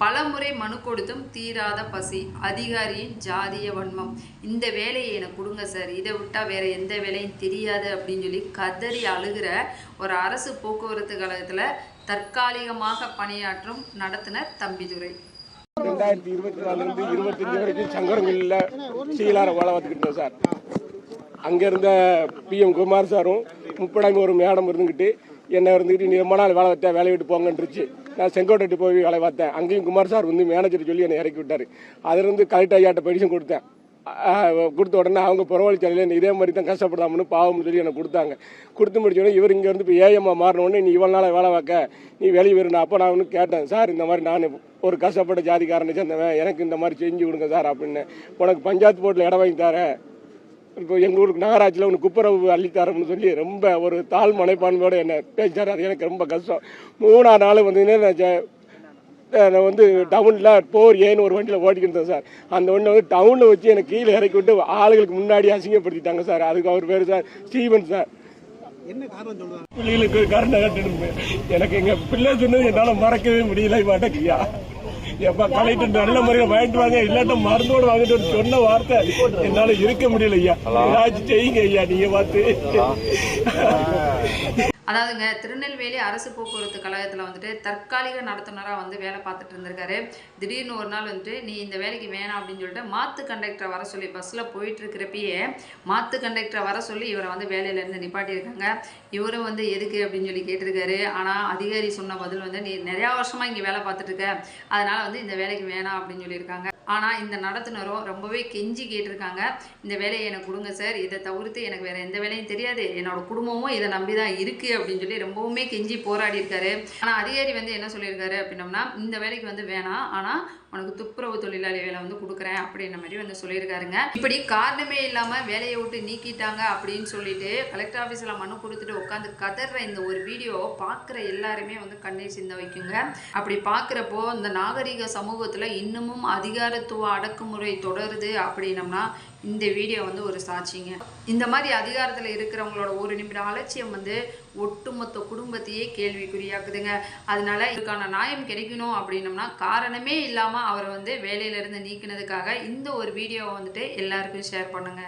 பலமுறை மனு கொடுத்தும் தீராத பசி, அதிகாரியின் ஜாதிய வன்மம். இந்த வேலையை எனக்கு கொடுங்க சார், இதை விட்டால் வேற எந்த வேலையும் தெரியாது அப்படின்னு சொல்லி கதறி அழுகிற ஒரு அரசு போக்குவரத்து கழகத்தில் தற்காலிகமாக பணியாற்றும் நடத்துனர் தம்பிதுரை. 2024 25 வரைக்கும் சங்கரங்களில் சீலார வேலை பார்த்துக்கிட்டோம் சார். அங்கே இருந்த PM குமார் சாரும் முப்படாம ஒரு மேடம் இருந்துக்கிட்டு என்னை இருந்துக்கிட்டு நீ ரொம்ப நாள் வேலை பார்த்தேன், வேலையை விட்டு போங்கன்றுச்சு. நான் செங்கோட்டைட்டு போய் வேலை பார்த்தேன். அங்கேயும் குமார் சார் வந்து மேனேஜர் சொல்லி என்னை இறக்கி விட்டார். அதிலிருந்து கலெக்டர் ஐயாட்ட பெடிஷன் கொடுத்தேன். கொடுத்த உடனே அவங்க புறவழிச்சாலையில் இதே மாதிரி தான் கஷ்டப்படாமனு பாவம்னு சொல்லி எனக்கு கொடுத்தாங்க. கொடுத்து முடிச்சோடனே இவர் இங்கே வந்து இப்போ ஏஎம்மா மாறினோடனே நீ இவ்வளோ நாள் வேலை பார்க்க நீ வெளியே வரணும். அப்போ நான் ஒன்று கேட்டேன், சார் இந்த மாதிரி நான் ஒரு கஷ்டப்பட்ட ஜாதிக்காரனை சேர்ந்தவன், எனக்கு இந்த மாதிரி செஞ்சு கொடுங்க சார் அப்படின்னு. உனக்கு பஞ்சாயத்து போர்ட்டில் இடம் வாங்கி தரேன், இப்போ எங்கள் ஊருக்கு நகராட்சியில் ஒன்று குப்பரவு அள்ளித்தரம்னு சொல்லி ரொம்ப ஒரு தாழ் மனைப்பான்மையோடு என்னை பேசிட்டார். அது எனக்கு ரொம்ப கஷ்டம். 3ஆம் நாள் வந்து நான் வந்து டவுனில் ஏன்னு ஒரு வண்டியில் ஓட்டிக்கிட்டேன் சார். அந்த வண்டியை வந்து டவுனில் வச்சு எனக்கு கீழே இறக்கி விட்டு ஆளுகளுக்கு முன்னாடி அசிங்கப்படுத்திட்டாங்க சார். அதுக்கு அவர் பேர் சார் ஸ்டீவன் சார். என்ன காரணம் சொல்லுவாங்க? பிள்ளைகளுக்கு காரணம் கட்டணும். எனக்கு எங்கள் பிள்ளை சொன்னது என்னால் மறக்கவே முடியல மாட்டேங்கய்யா. எப்பா கலெக்டர் நல்ல முறையில் வாங்கிட்டு வாங்க, இல்லாட்ட மருந்தோடு வாங்கிட்டு சொன்ன வார்த்தை என்னால இருக்க முடியல ஐயா. ஏதாச்சும் செய்யுங்க ஐயா, நீங்க பார்த்து. அதாவதுங்க, திருநெல்வேலி அரசு போக்குவரத்து கழகத்தில் வந்துட்டு தற்காலிக நடத்துனராக வந்து வேலை பார்த்துட்டு இருந்திருக்காரு. திடீர்னு ஒரு நாள் வந்துட்டு நீ இந்த வேலைக்கு வேணாம் அப்படின்னு சொல்லிட்டு மாற்று கண்டக்டரை வர சொல்லி பஸ்ஸில் போயிட்டு இருக்கிறப்பயே மாற்று கண்டக்டரை வர சொல்லி இவரை வந்து வேலையிலேருந்து நிப்பாட்டியிருக்காங்க. இவரும் வந்து எதுக்கு அப்படின்னு சொல்லி கேட்டிருக்காரு. ஆனால் அதிகாரி சொன்ன பதில் வந்து நீ நிறையா வருஷமாக இங்கே வேலை பார்த்துட்டு இருக்க, அதனால் வந்து இந்த வேலைக்கு வேணாம் அப்படின்னு சொல்லியிருக்காங்க. ஆனால் இந்த நடத்துனரும் ரொம்பவே கெஞ்சி கேட்டிருக்காங்க, இந்த வேலையை எனக்கு கொடுங்க சார், இதை தவிர்த்து எனக்கு வேறு எந்த வேலையும் தெரியாது, என்னோட குடும்பமும் இதை நம்பி தான் இருக்குது அப்படின்னு சொல்லி ரொம்பவுமே கெஞ்சி போராடி இருக்காரு. ஆனால் அதிகாரி வந்து என்ன சொல்லியிருக்காரு அப்படின்னோம்னா, இந்த வேலைக்கு வந்து வேணாம், ஆனால் உனக்கு துப்புரவு தொழிலாளி வேலை வந்து கொடுக்குறேன் அப்படின்ற மாதிரி வந்து சொல்லியிருக்காருங்க. இப்படி காரணமே இல்லாமல் வேலையை விட்டு நீக்கிட்டாங்க அப்படின்னு சொல்லிட்டு கலெக்டர் ஆஃபீஸில் மனு கொடுத்துட்டு உட்காந்து கதற இந்த ஒரு வீடியோ பார்க்குற எல்லாருமே வந்து கண்ணீர் சிந்த வைக்குங்க. அப்படி பார்க்குறப்போ இந்த நாகரிக சமூகத்தில் இன்னமும் அதிகாரத்துவ அடக்குமுறை தொடருது அப்படின்னம்னா இந்த வீடியோ வந்து ஒரு சாட்சிங்க. இந்த மாதிரி அதிகாரத்தில் இருக்கிறவங்களோட ஒரு நிமிட அலட்சியம் வந்து ஒட்டுமொத்த குடும்பத்தையே கேள்விக்குறியாக்குதுங்க. அதனால இதுக்கான நியாயம் கிடைக்கணும் அப்படின்னம்னா காரணமே இல்லாமல் அவரை வந்து வேலையிலேருந்து நீக்கினதுக்காக இந்த ஒரு வீடியோவை வந்துட்டு எல்லாருக்கும் ஷேர் பண்ணுங்க.